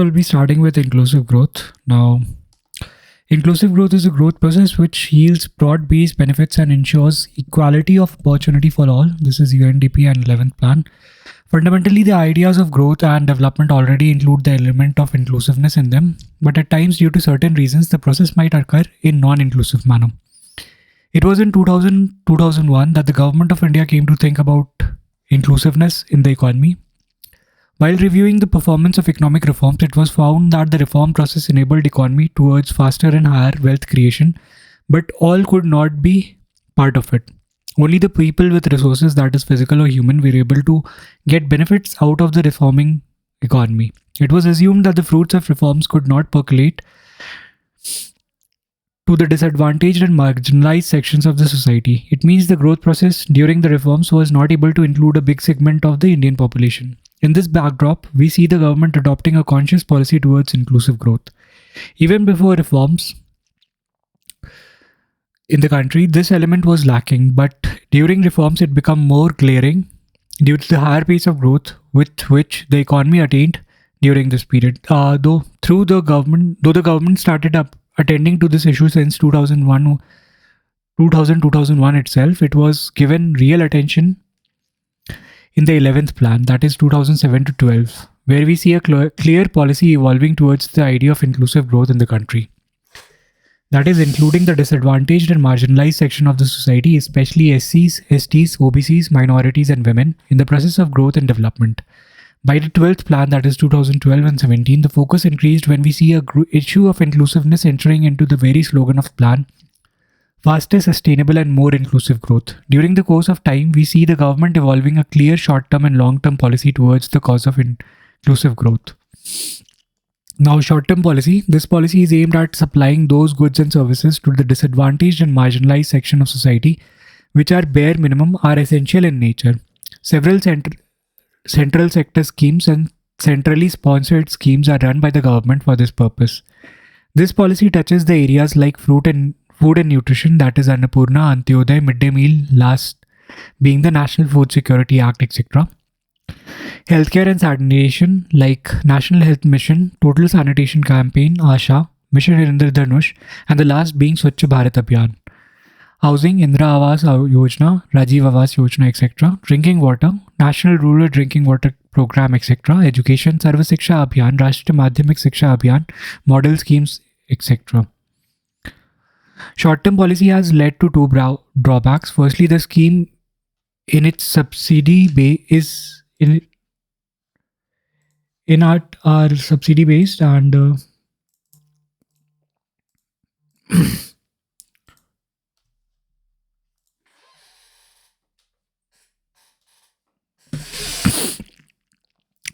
We'll be starting with inclusive growth. Now, inclusive growth is a growth process which yields broad based benefits and ensures equality of opportunity for all. This is UNDP and 11th plan. Fundamentally, the ideas of growth and development already include the element of inclusiveness in them, but at times, due to certain reasons, the process might occur in non inclusive manner. It was in 2001 that the government of India came to think about inclusiveness in the economy. While reviewing the performance of economic reforms, it was found that the reform process enabled economy towards faster and higher wealth creation, but all could not be part of it. Only the people with resources, that is physical or human, were able to get benefits out of the reforming economy. It was assumed that the fruits of reforms could not percolate to the disadvantaged and marginalized sections of the society. It means the growth process during the reforms was not able to include a big segment of the Indian population. In this backdrop, we see the government adopting a conscious policy towards inclusive growth. Even before reforms in the country, this element was lacking, but during reforms, it became more glaring due to the higher pace of growth with which the economy attained during this period. Though the government started attending to this issue since 2001 itself, it was given real attention in the 11th plan, that is 2007 to 12, where we see a clear policy evolving towards the idea of inclusive growth in the country. That is, including the disadvantaged and marginalized section of the society, especially SCs, STs, OBCs, minorities, and women, in the process of growth and development. By the 12th plan, that is 2012 and 17, the focus increased when we see a issue of inclusiveness entering into the very slogan of plan: faster, sustainable, and more inclusive growth. During the course of time, we see the government evolving a clear short-term and long-term policy towards the cause of inclusive growth. Now, short-term policy. This policy is aimed at supplying those goods and services to the disadvantaged and marginalized section of society, which are bare minimum, are essential in nature. Several central sector schemes and centrally sponsored schemes are run by the government for this purpose. This policy touches the areas like food and nutrition, that is Annapurna, Antyodaya, midday meal, last being the National Food Security Act, etc. Healthcare and sanitation like National Health Mission, Total Sanitation Campaign, ASHA, Mission Indradhanush, and the last being Swachh Bharat Abhiyan. Housing, Indra Awas Yojana, Rajiv Awas Yojana, etc. Drinking water, National Rural Drinking Water Program, etc. Education, Sarva Shiksha Abhiyan, Rashtriya Madhyamik Shiksha Abhiyan, model schemes, etc. Short-term policy has led to two drawbacks. Firstly, the scheme in its subsidy is are subsidy based, and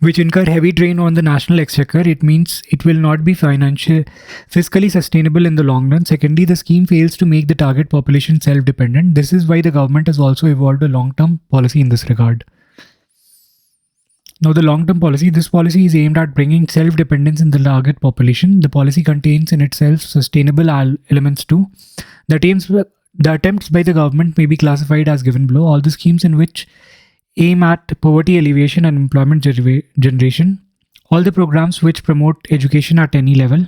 which incur heavy drain on the national exchequer. It means it will not be fiscally sustainable in the long run. Secondly, the scheme fails to make the target population self-dependent. This is why the government has also evolved a long-term policy in this regard. Now, the long-term policy. This policy is aimed at bringing self-dependence in the target population. The policy contains in itself sustainable elements too. The attempts by the government may be classified as given below. All the schemes in which aim at poverty alleviation and employment generation, all the programs which promote education at any level,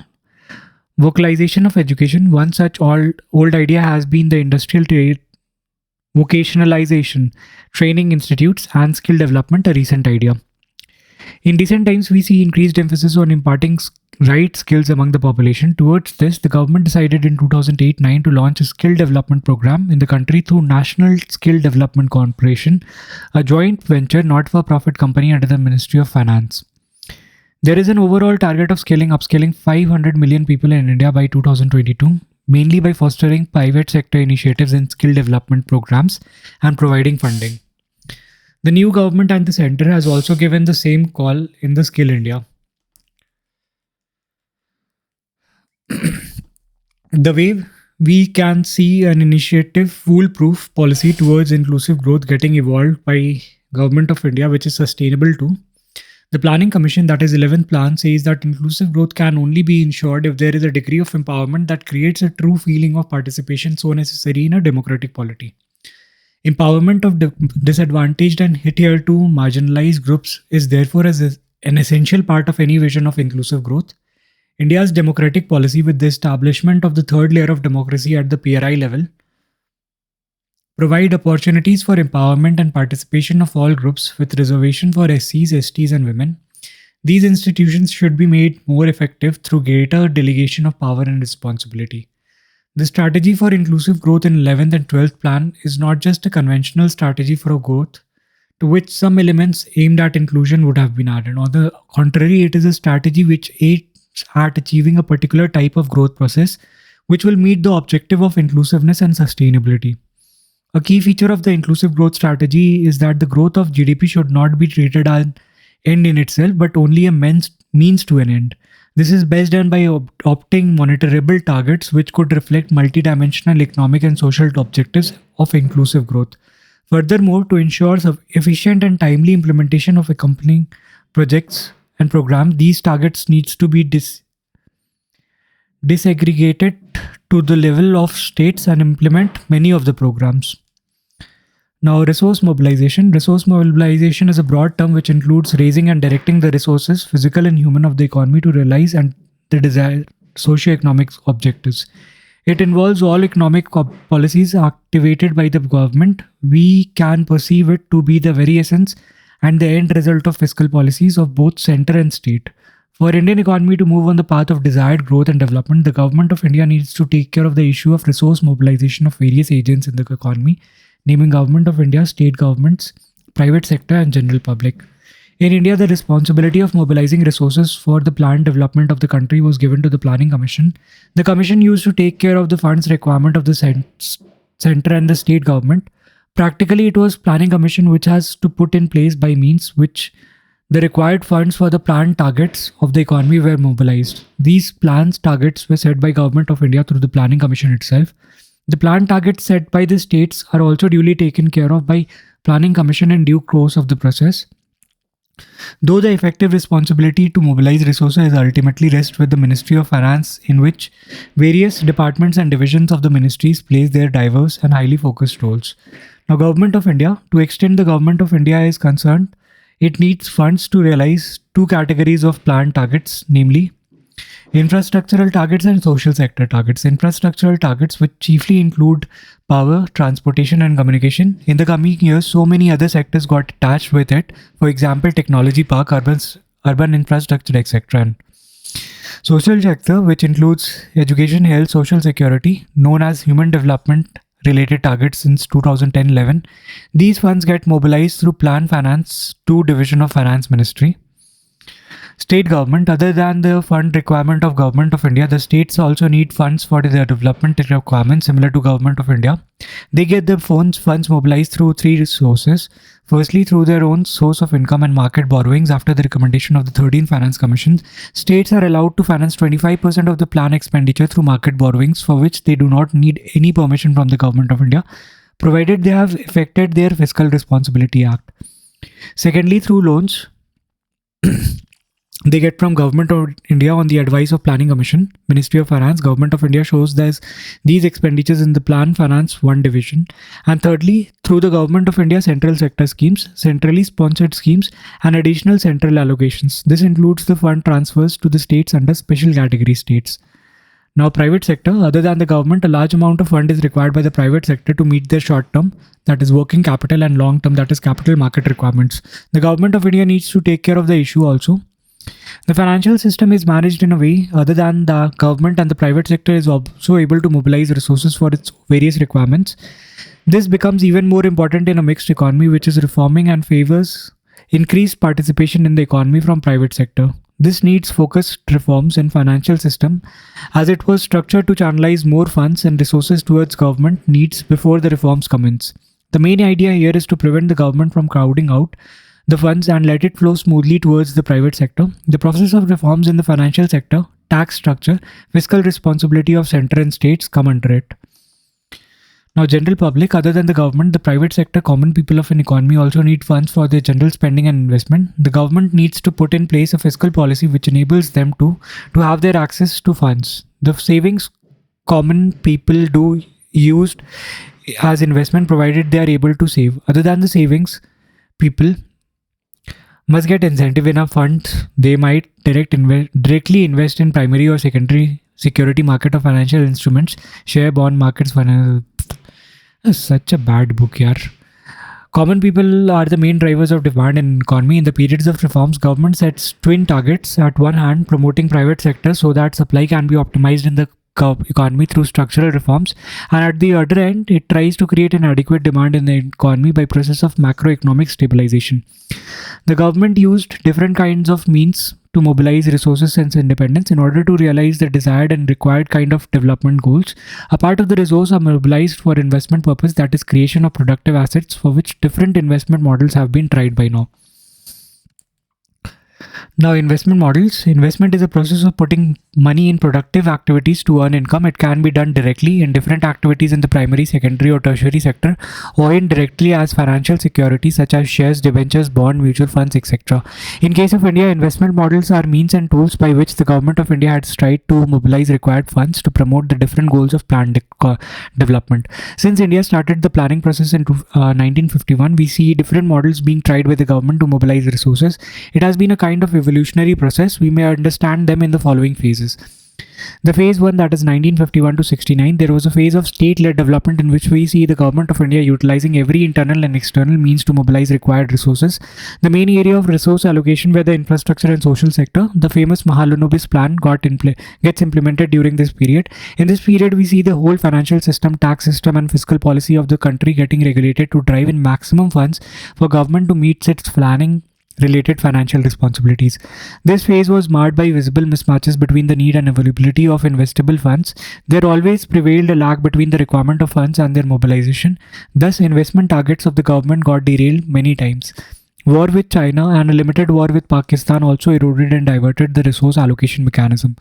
vocalization of education. One such old idea has been the industrial trade, vocationalization, training institutes, and skill development, a recent idea. In recent times, we see increased emphasis on imparting right skills among the population. Towards this, the government decided in 2008-9 to launch a skill development program in the country through National Skill Development Corporation, a joint venture not-for-profit company under the Ministry of Finance. There is an overall target of upskilling 500 million people in India by 2022, mainly by fostering private sector initiatives in skill development programs and providing funding. The new government and the center has also given the same call in the Skill India. The way we can see an initiative foolproof policy towards inclusive growth getting evolved by Government of India, which is sustainable too. The Planning Commission, that is 11th plan, says that inclusive growth can only be ensured if there is a degree of empowerment that creates a true feeling of participation so necessary in a democratic polity. Empowerment of disadvantaged and hitherto marginalized groups is therefore an essential part of any vision of inclusive growth. India's democratic policy, with the establishment of the third layer of democracy at the PRI level, provide opportunities for empowerment and participation of all groups with reservation for SCs, STs, and women. These institutions should be made more effective through greater delegation of power and responsibility. The strategy for inclusive growth in 11th and 12th plan is not just a conventional strategy for growth, to which some elements aimed at inclusion would have been added. On the contrary, it is a strategy which aims at achieving a particular type of growth process which will meet the objective of inclusiveness and sustainability. A key feature of the inclusive growth strategy is that the growth of GDP should not be treated as an end in itself, but only a means to an end. This is best done by adopting monitorable targets which could reflect multidimensional economic and social objectives of inclusive growth. Furthermore, to ensure efficient and timely implementation of accompanying projects and programs, these targets needs to be disaggregated to the level of states and implement many of the programs. Now, resource mobilization. Resource mobilization is a broad term which includes raising and directing the resources, physical and human, of the economy to realize and the desired socio-economic objectives. It involves all economic policies activated by the government. We can perceive it to be the very essence and the end result of fiscal policies of both center and state. For Indian economy to move on the path of desired growth and development, the government of India needs to take care of the issue of resource mobilization of various agents in the economy, naming Government of India, state governments, private sector, and general public. In India, the responsibility of mobilizing resources for the planned development of the country was given to the Planning Commission. The Commission used to take care of the funds requirement of the center and the state government. Practically, it was Planning Commission which has to put in place by means which the required funds for the planned targets of the economy were mobilized. These plans targets were set by Government of India through the Planning Commission itself. The planned targets set by the states are also duly taken care of by Planning Commission in due course of the process. Though the effective responsibility to mobilize resources ultimately rests with the Ministry of Finance, in which various departments and divisions of the ministries play their diverse and highly focused roles. Now, Government of India, to extend the Government of India is concerned, it needs funds to realize two categories of planned targets, namely infrastructural targets and social sector targets. Infrastructural targets, which chiefly include power, transportation, and communication. In the coming years, so many other sectors got attached with it. For example, technology park, urban infrastructure, etc. And social sector, which includes education, health, social security, known as human development related targets since 2010-11. These funds get mobilized through Plan Finance 2 Division of Finance Ministry. State government, other than the fund requirement of Government of India, the states also need funds for their development requirements similar to Government of India. They get the funds mobilized through three sources. Firstly, through their own source of income and market borrowings. After the recommendation of the 13th Finance Commission, states are allowed to finance 25% of the plan expenditure through market borrowings, for which they do not need any permission from the Government of India, provided they have effected their Fiscal Responsibility Act. Secondly, through loans they get from Government of India on the advice of Planning Commission, Ministry of Finance. Government of India shows these expenditures in the Plan Finance 1 division. And thirdly, through the Government of India central sector schemes, centrally sponsored schemes, and additional central allocations. This includes the fund transfers to the states under special category states. Now, private sector, other than the government, a large amount of fund is required by the private sector to meet their short-term, that is working capital, and long-term, that is capital market requirements. The Government of India needs to take care of the issue also. The financial system is managed in a way other than the government and the private sector is also able to mobilize resources for its various requirements. This becomes even more important in a mixed economy which is reforming and favors increased participation in the economy from private sector. This needs focused reforms in financial system as it was structured to channelize more funds and resources towards government needs before the reforms commence. The main idea here is to prevent the government from crowding out the funds and let it flow smoothly towards the private sector. The process of reforms in the financial sector, tax structure, fiscal responsibility of center and states come under it. Now, general public, other than the government, the private sector, common people of an economy also need funds for their general spending and investment. The government needs to put in place a fiscal policy which enables them to have their access to funds. The savings common people do used as investment provided they are able to save. Other than the savings, people must get incentive in a fund. They might directly invest in primary or secondary security market of financial instruments, share bond markets. Such a bad book, yaar. Common people are the main drivers of demand in economy. In the periods of reforms, government sets twin targets. At one hand, promoting private sector so that supply can be optimized in the economy through structural reforms, and at the other end, it tries to create an adequate demand in the economy by process of macroeconomic stabilization. The government used different kinds of means to mobilize resources and independence in order to realize the desired and required kind of development goals. A part of the resource are mobilized for investment purpose, that is creation of productive assets, for which different investment models have been tried by now. Now, investment models. Investment is a process of putting money in productive activities to earn income. It can be done directly in different activities in the primary, secondary, or tertiary sector, or indirectly as financial securities such as shares, debentures, bond, mutual funds, etc. In case of India, investment models are means and tools by which the government of India has tried to mobilize required funds to promote the different goals of planned development. Since India started the planning process in 1951, we see different models being tried by the government to mobilize resources. It has been a kind of evolutionary process. We may understand them in the following phases. The phase 1, that is 1951 to 69, there was a phase of state-led development in which we see the government of India utilizing every internal and external means to mobilize required resources. The main area of resource allocation were the infrastructure and social sector. The famous Mahalanobis plan gets implemented during this period. In this period, we see the whole financial system, tax system, and fiscal policy of the country getting regulated to drive in maximum funds for government to meet its planning related financial responsibilities. This phase was marred by visible mismatches between the need and availability of investable funds. There always prevailed a lag between the requirement of funds and their mobilization. Thus, investment targets of the government got derailed many times. War with China and a limited war with Pakistan also eroded and diverted the resource allocation mechanism.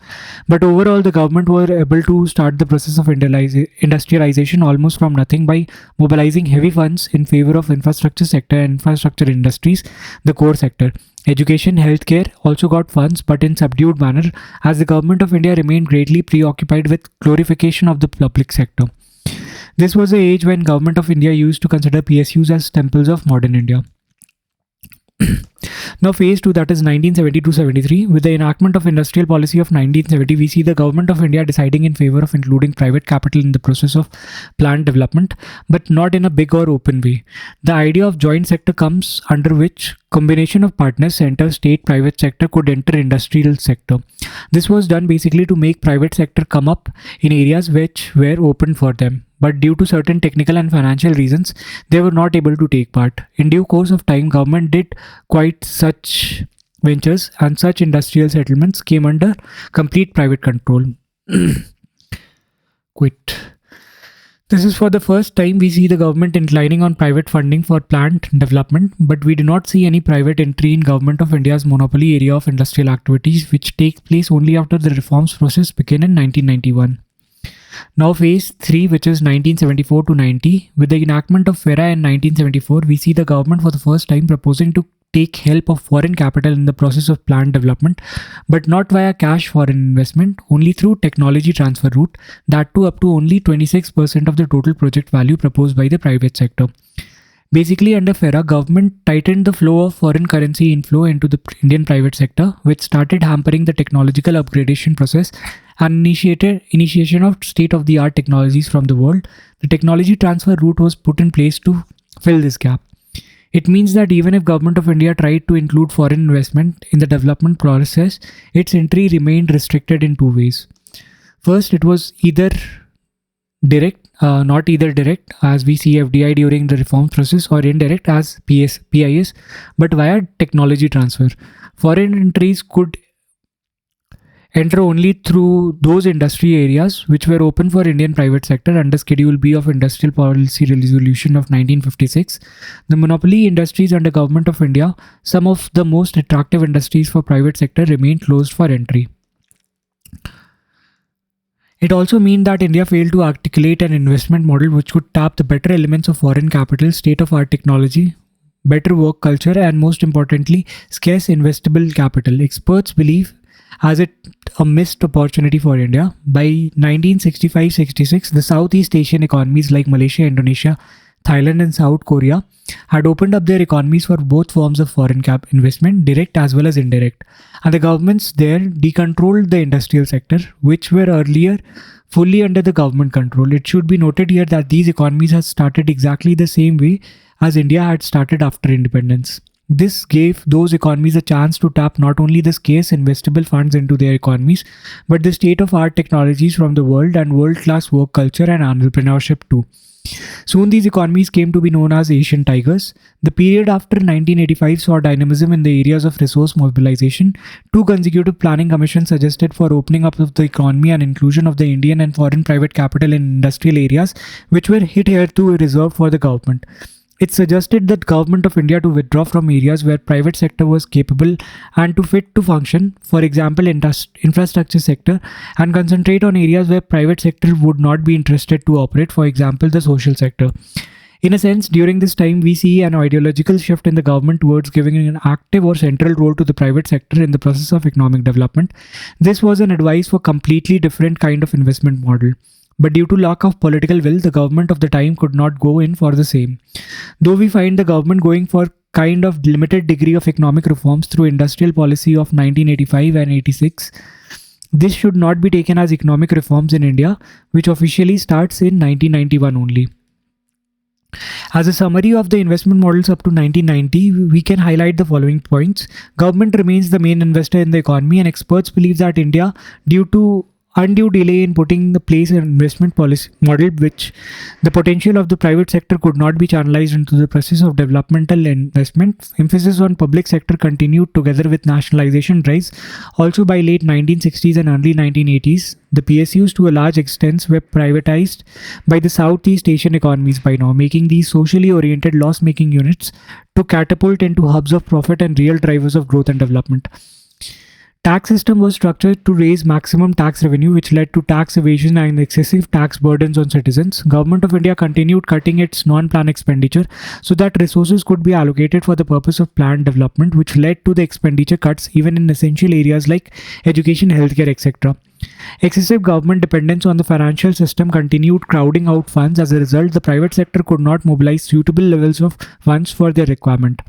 But overall, the government were able to start the process of industrialization almost from nothing by mobilizing heavy funds in favor of infrastructure sector and infrastructure industries, the core sector. Education, healthcare also got funds, but in subdued manner, as the government of India remained greatly preoccupied with glorification of the public sector. This was the age when government of India used to consider PSUs as temples of modern India. Now, phase 2, that is 1970 to 73, with the enactment of industrial policy of 1970, we see the government of India deciding in favor of including private capital in the process of planned development, but not in a big or open way. The idea of joint sector comes under which combination of partners, center, state, private sector could enter industrial sector. This was done basically to make private sector come up in areas which were open for them, but due to certain technical and financial reasons, they were not able to take part. In due course of time, government did quite such ventures, and such industrial settlements came under complete private control. Quit. This is for the first time we see the government inclining on private funding for plant development, but we do not see any private entry in Government of India's monopoly area of industrial activities, which takes place only after the reforms process began in 1991. Now, phase 3, which is 1974 to 90, with the enactment of FERA in 1974, we see the government for the first time proposing to take help of foreign capital in the process of plant development, but not via cash foreign investment, only through technology transfer route, that too up to only 26% of the total project value proposed by the private sector. Basically, under FERA, government tightened the flow of foreign currency inflow into the Indian private sector, which started hampering the technological upgradation process and initiation of state-of-the-art technologies from the world. The technology transfer route was put in place to fill this gap. It means that even if Government of India tried to include foreign investment in the development process, its entry remained restricted in two ways. First, it was either not either direct as we see FDI during the reform process, or indirect as PIS, but via technology transfer. Foreign entries could enter only through those industry areas which were open for Indian private sector under Schedule B of Industrial Policy Resolution of 1956. The monopoly industries under Government of India, some of the most attractive industries for private sector, remained closed for entry. It also means that India failed to articulate an investment model which could tap the better elements of foreign capital, state-of-art technology, better work culture, and most importantly, scarce investable capital. Experts believe as it a missed opportunity for India. By 1965-66, the Southeast Asian economies like Malaysia, Indonesia, Thailand, and South Korea had opened up their economies for both forms of foreign cap investment, direct as well as indirect. And the governments there decontrolled the industrial sector, which were earlier fully under the government control. It should be noted here that these economies had started exactly the same way as India had started after independence. This gave those economies a chance to tap not only the scarce investable funds into their economies, but the state of art technologies from the world and world class work culture and entrepreneurship too. Soon these economies came to be known as Asian tigers. The period after 1985 saw dynamism in the areas of resource mobilization. Two consecutive planning commissions suggested for opening up of the economy and inclusion of the Indian and foreign private capital in industrial areas, which were hitherto reserved for the government. It suggested that government of India to withdraw from areas where private sector was capable and to fit to function, for example, infrastructure sector, and concentrate on areas where private sector would not be interested to operate, for example, the social sector. In a sense, during this time, we see an ideological shift in the government towards giving an active or central role to the private sector in the process of economic development. This was an advice for completely different kind of investment model. But due to lack of political will, the government of the time could not go in for the same. Though we find the government going for kind of limited degree of economic reforms through industrial policy of 1985 and 86, this should not be taken as economic reforms in India, which officially starts in 1991 only. As a summary of the investment models up to 1990, we can highlight the following points. Government remains the main investor in the economy, and experts believe that India, due to undue delay in putting in place an investment policy model, which the potential of the private sector could not be channelized into the process of developmental investment. Emphasis on public sector continued together with nationalization rise. Also by late 1960s and early 1980s, the PSUs to a large extent were privatized by the Southeast Asian economies by now, making these socially oriented loss-making units to catapult into hubs of profit and real drivers of growth and development. Tax system was structured to raise maximum tax revenue, which led to tax evasion and excessive tax burdens on citizens. Government of India continued cutting its non-plan expenditure so that resources could be allocated for the purpose of planned development, which led to the expenditure cuts even in essential areas like education, healthcare, etc. Excessive government dependence on the financial system continued crowding out funds. As a result, the private sector could not mobilize suitable levels of funds for their requirement.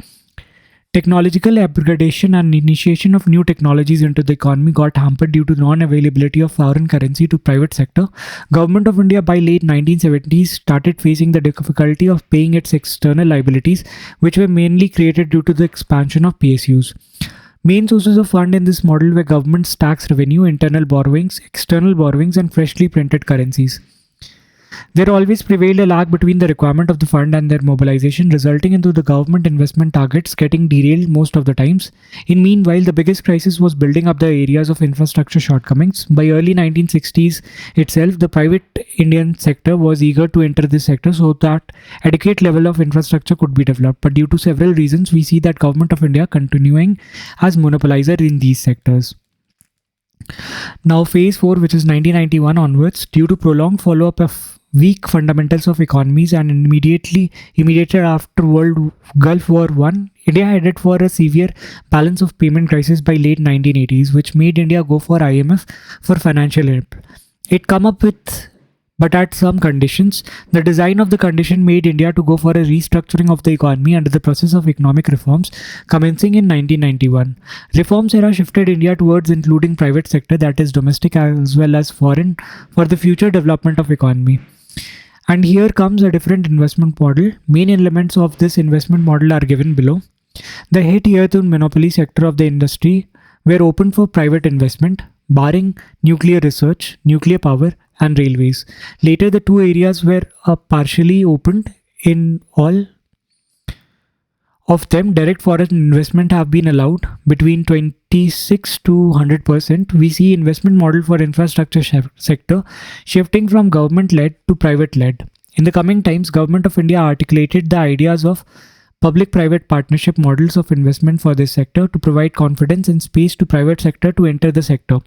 Technological upgradation and initiation of new technologies into the economy got hampered due to non-availability of foreign currency to private sector. Government of India by late 1970s started facing the difficulty of paying its external liabilities, which were mainly created due to the expansion of PSUs. Main sources of fund in this model were government's tax revenue, internal borrowings, external borrowings, and freshly printed currencies. There always prevailed a lag between the requirement of the fund and their mobilization, resulting into the government investment targets getting derailed most of the times. In meanwhile, the biggest crisis was building up the areas of infrastructure shortcomings. By early 1960s itself, the private Indian sector was eager to enter this sector so that adequate level of infrastructure could be developed. But due to several reasons, we see that Government of India continuing as monopolizer in these sectors. Now phase 4, which is 1991 onwards, due to prolonged follow-up of weak fundamentals of economies and immediately after Gulf War I, India headed for a severe balance of payment crisis by late 1980s, which made India go for IMF for financial help. It come up with but at some conditions. The design of the condition made India to go for a restructuring of the economy under the process of economic reforms commencing in 1991. Reforms era shifted India towards including private sector, that is domestic as well as foreign, for the future development of economy. And here comes a different investment model. Main elements of this investment model are given below. The hitherto monopoly sector of the industry were open for private investment, barring nuclear research, nuclear power, and railways. Later, the two areas were partially opened. In all of them, direct foreign investment have been allowed between 26 to 100%. We see investment model for infrastructure sector shifting from government-led to private-led. In the coming times, Government of India articulated the ideas of public-private partnership models of investment for this sector to provide confidence and space to private sector to enter the sector.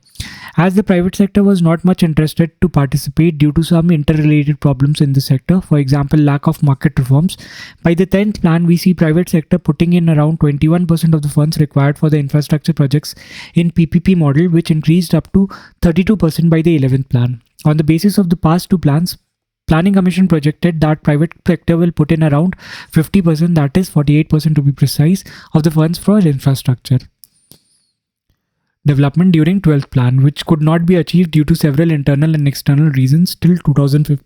As the private sector was not much interested to participate due to some interrelated problems in the sector, for example, lack of market reforms, by the 10th plan, we see private sector putting in around 21% of the funds required for the infrastructure projects in PPP model, which increased up to 32% by the 11th plan. On the basis of the past two plans, Planning Commission projected that private sector will put in around 50%, that is 48% to be precise, of the funds for infrastructure development during 12th plan, which could not be achieved due to several internal and external reasons till 2015.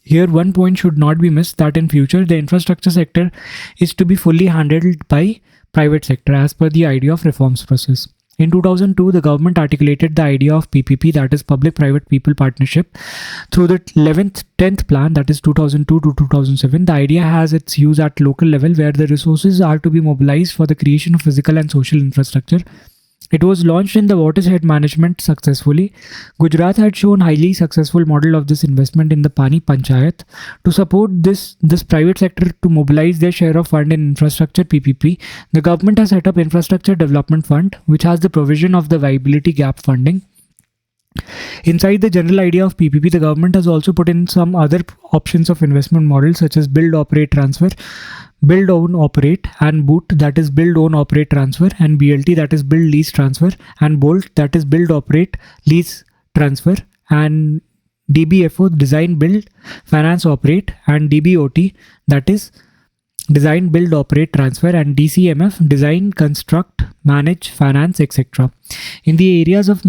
Here, one point should not be missed, that in future, the infrastructure sector is to be fully handled by private sector as per the idea of reforms process. In 2002, the government articulated the idea of PPP, that is Public-Private People Partnership, through the 10th plan, that is 2002 to 2007. The idea has its use at local level, where the resources are to be mobilized for the creation of physical and social infrastructure. It was launched in the watershed management successfully. Gujarat had shown highly successful model of this investment in the Pani Panchayat. To support this private sector to mobilize their share of fund in infrastructure PPP, the government has set up Infrastructure Development Fund, which has the provision of the viability gap funding. Inside the general idea of PPP, the government has also put in some other options of investment models such as build, operate, transfer, build, own, operate, and BOOT, that is build, own, operate, transfer, and BLT, that is build, lease, transfer, and BOLT, that is build, operate, lease, transfer, and DBFO, design, build, finance, operate, and DBOT, that is design, build, operate, transfer, and DCMF, design, construct, manage, finance, etc. In the areas of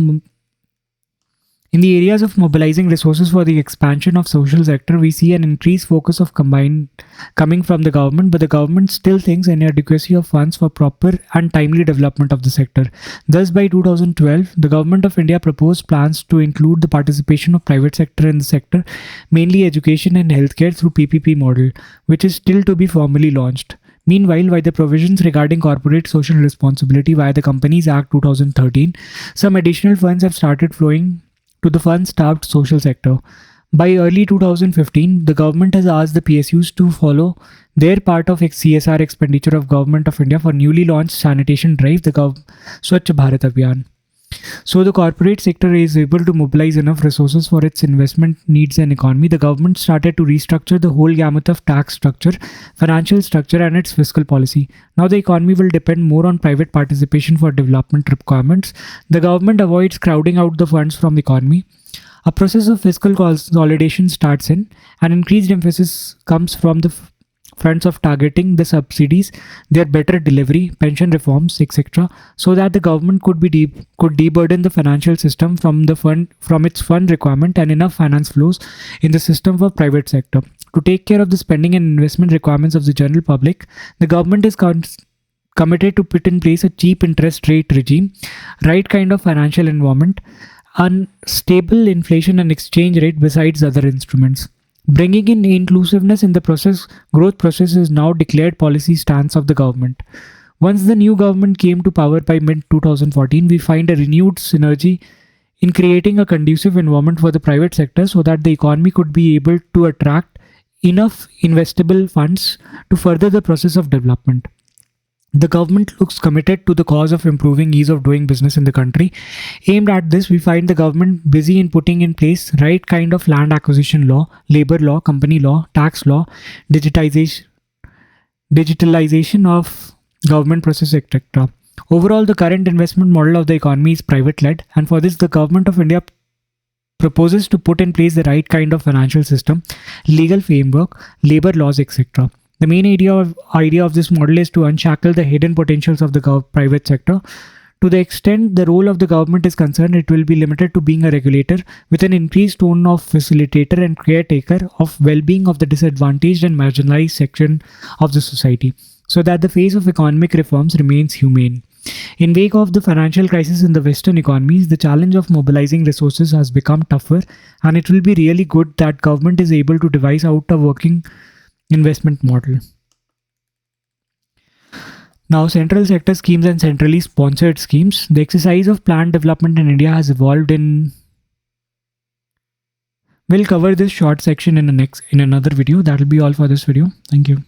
mobilizing resources for the expansion of social sector, we see an increased focus of coming from the government, but the government still thinks inadequacy of funds for proper and timely development of the sector. Thus, by 2012, the Government of India proposed plans to include the participation of private sector in the sector, mainly education and healthcare, through PPP model, which is still to be formally launched. Meanwhile, by the provisions regarding corporate social responsibility via the Companies Act 2013, some additional funds have started flowing to the fund-starved social sector. By early 2015, the government has asked the PSUs to follow their part of CSR expenditure of Government of India for newly launched sanitation drive, the Swachh Bharat Abhiyan. So the corporate sector is able to mobilize enough resources for its investment needs and economy. The government started to restructure the whole gamut of tax structure, financial structure, and its fiscal policy. Now the economy will depend more on private participation for development requirements. The government avoids crowding out the funds from the economy. A process of fiscal consolidation starts in. An increased emphasis comes from the fronts of targeting the subsidies, their better delivery, pension reforms, etc., so that the government could deburden the financial system from its fund requirement, and enough finance flows in the system for private sector. To take care of the spending and investment requirements of the general public, the government is committed to put in place a cheap interest rate regime, right kind of financial environment, unstable inflation and exchange rate besides other instruments. Bringing in inclusiveness in the growth process is now declared policy stance of the government. Once the new government came to power by mid-2014, we find a renewed synergy in creating a conducive environment for the private sector so that the economy could be able to attract enough investable funds to further the process of development. The government looks committed to the cause of improving ease of doing business in the country. Aimed at this, we find the government busy in putting in place right kind of land acquisition law, labor law, company law, tax law, digitalization of government process, etc. Overall, the current investment model of the economy is private-led, and for this, the Government of India proposes to put in place the right kind of financial system, legal framework, labor laws, etc. The main idea of this model is to unshackle the hidden potentials of the private sector. To the extent the role of the government is concerned, it will be limited to being a regulator with an increased tone of facilitator and caretaker of well-being of the disadvantaged and marginalized section of the society, so that the phase of economic reforms remains humane. In wake of the financial crisis in the Western economies, the challenge of mobilizing resources has become tougher, and it will be really good that government is able to devise out a working investment model. Now, central sector schemes and centrally sponsored schemes. The exercise of planned development in India has evolved in... We'll cover this short section in another video. That will be all for this video. Thank you.